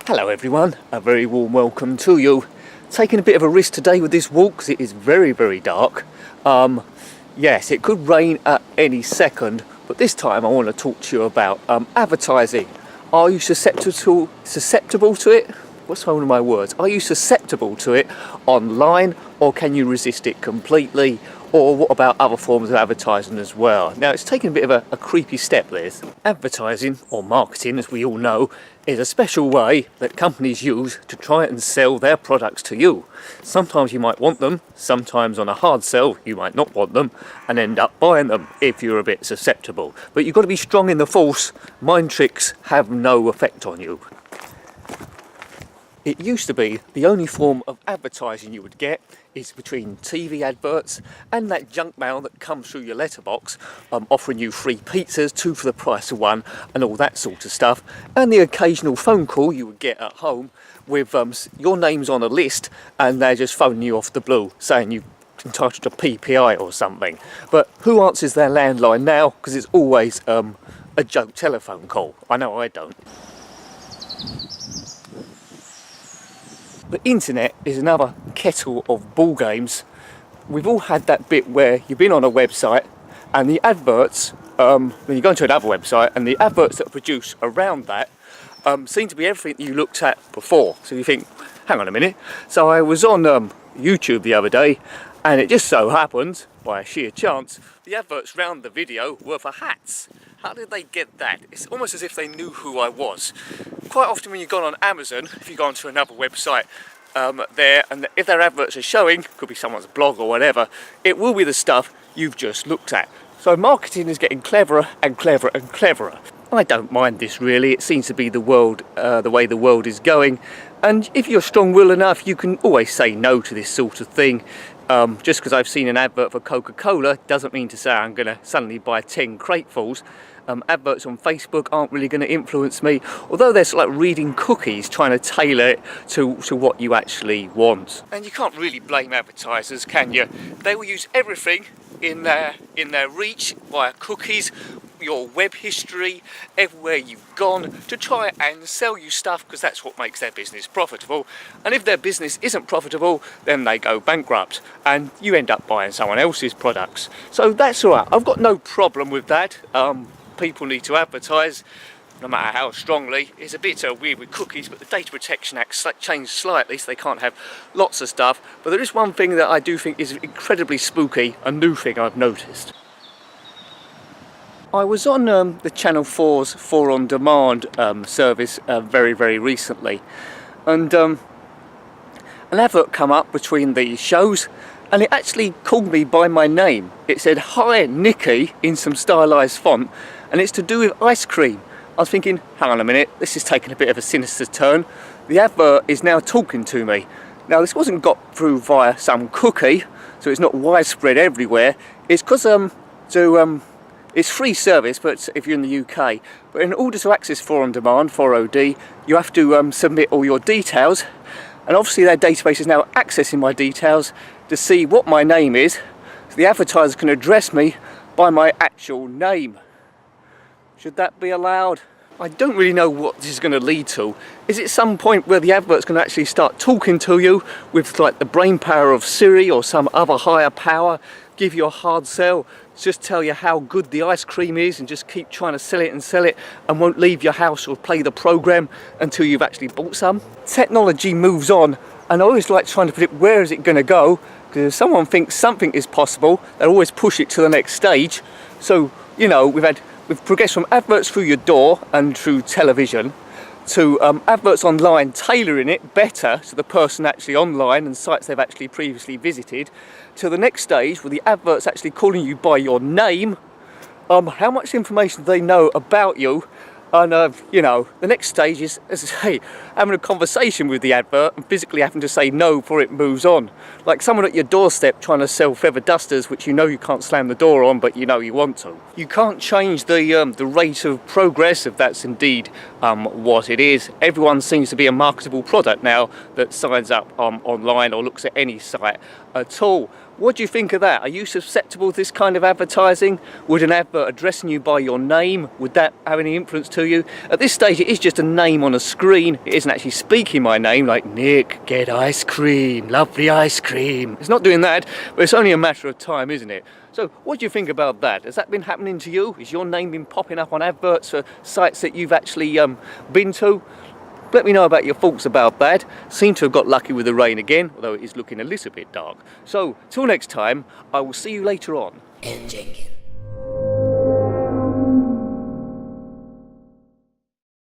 Hello everyone, a very warm welcome to you. Taking a bit of a risk today with this walk because it is very dark. Yes, it could rain at any second, but this time I want to talk to you about advertising. Are you susceptible to it? What's one of my words? Are you susceptible to it online, or can you resist it completely? Or what about other forms of advertising as well? Now, it's taken a bit of a creepy step, this. Advertising, or marketing as we all know, is a special way that companies use to try and sell their products to you. Sometimes you might want them, sometimes on a hard sell you might not want them and end up buying them if you're a bit susceptible. But you've got to be strong in the force. Mind tricks have no effect on you. It used to be the only form of advertising you would get is between TV adverts and that junk mail that comes through your letterbox, offering you free pizzas, 2 for the price of 1, and all that sort of stuff, and the occasional phone call you would get at home with your name's on a list and they're just phoning you off the blue saying you're entitled to PPI or something. But who answers their landline now? Because it's always a joke telephone call. I know I don't. The internet is another kettle of ball games. We've all had that bit where you've been on a website and the adverts, when you go into another website, and the adverts that are produced around that seem to be everything you looked at before. So you think, hang on a minute. So I was on YouTube the other day, and it just so happened, by a sheer chance, the adverts round the video were for hats. How did they get that? It's almost as if they knew who I was. Quite often when you go on Amazon, if you go onto another website there, and if their adverts are showing, could be someone's blog or whatever, it will be the stuff you've just looked at. So marketing is getting cleverer and cleverer and cleverer. I don't mind this really. It seems to be the world, the way the world is going. And if you're strong-willed enough, you can always say no to this sort of thing. Just because I've seen an advert for Coca-Cola doesn't mean to say I'm going to suddenly buy 10 cratefuls. Adverts on Facebook aren't really going to influence me, although they're sort of like reading cookies, trying to tailor it to what you actually want. And you can't really blame advertisers, can you? They will use everything in their reach via cookies, your web history, everywhere you've gone, to try and sell you stuff, because that's what makes their business profitable. And if their business isn't profitable, then they go bankrupt and you end up buying someone else's products. So that's all right. I've got no problem with that. People need to advertise, no matter how strongly. It's a bit weird with cookies, but the Data Protection Act changed slightly, so they can't have lots of stuff. But there is one thing that I do think is incredibly spooky, a new thing I've noticed. I was on the Channel 4's 4 on Demand service very recently, and an advert come up between the shows, and it actually called me by my name. It said, "Hi Nicky," in some stylised font, and it's to do with ice cream. I was thinking, hang on a minute, this is taking a bit of a sinister turn. The advert is now talking to me. Now this wasn't got through via some cookie, so it's not widespread everywhere. It's because it's free service, but if you're in the UK, but in order to access 4 on Demand, 4OD, you have to submit all your details, and obviously their database is now accessing my details to see what my name is, so the advertiser can address me by my actual name. Should that be allowed? I don't really know what this is going to lead to. Is it some point where the advert's going to actually start talking to you with like the brain power of Siri or some other higher power, give you a hard sell, just tell you how good the ice cream is and just keep trying to sell it and won't leave your house or play the program until you've actually bought some? Technology moves on, and I always like trying to predict where is it going to go, because if someone thinks something is possible, they'll always push it to the next stage. So, you know, we've progressed from adverts through your door and through television to adverts online tailoring it better to the person actually online and sites they've actually previously visited, to the next stage where the advert's actually calling you by your name, how much information do they know about you, and you know, the next stage is, as I say, having a conversation with the advert and physically having to say no before it moves on. Like someone at your doorstep trying to sell feather dusters, which you know you can't slam the door on, but you know you want to. You can't change the rate of progress, if that's indeed what it is. Everyone seems to be a marketable product now that signs up online or looks at any site at all. What do you think of that? Are you susceptible to this kind of advertising? Would an advert addressing you by your name, would that have any influence to you? At this stage it is just a name on a screen. It isn't actually speaking my name like Nick, get ice cream, lovely ice cream. It's not doing that, but it's only a matter of time, isn't it? So what do you think about that? Has that been happening to you? Has your name been popping up on adverts for sites that you've actually been to? Let me know about your thoughts about that. Seem to have got lucky with the rain again, although it is looking a little bit dark. So, till next time, I will see you later on. And Jenkins.